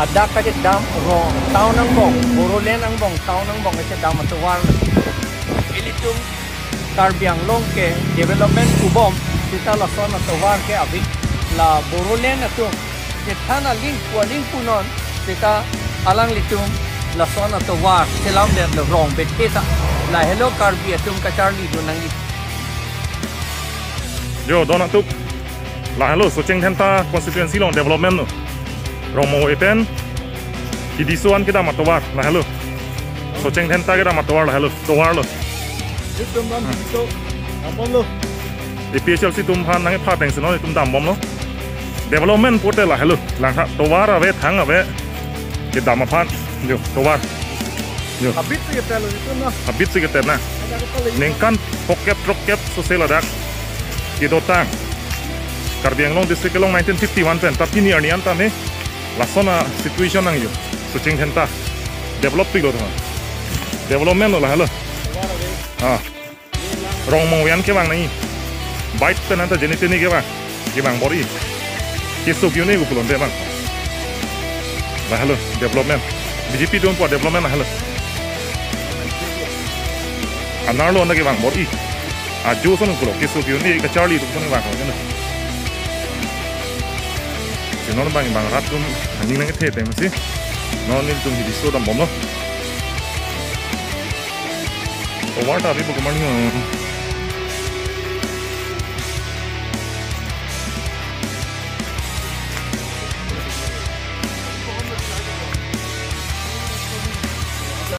ada kaje dam ro taun ang bong borolen ang bong taun ang bong kaje dam atawar ilitum karbiang long ke development ubom kita la son atawar ke abik la borolen atum ke thana link punon kita alang litum la son atawar selam le rong beteta la hello karbi atum ka charli dunang yo dona tup la hello so cheng thenta constituency long development no romo eten idisuan kita matawar la hello so cheng thenta kita matawar la hello tawar lo tum bam so amon lo EPHLC tum phan nang pha teng sino tum dam bom lo development portal la hello lang tha tawar ave thang ave ke dam phan yo tawar yo habit ke telo itu na habit se ke na nengkan pokep trokep so sela dak Kidotang Karbiang Long district long 1951 pen tapi ni arnian ta me lasona situation nang yo sucing henta develop pi lo thang development lo la halo rong mo yan ke bang nai bite pen anta jenite ni ke bang bori ke so kyu ne go pulon de bang la halo development BJP don po development la halo anar lo na ke bang bori ajo son kulo keso kyo ni ka charlie to son ba ko ne se non bang bang ratum ani nang the te masi non ni tum hi so dam bom no o warta bi ko mani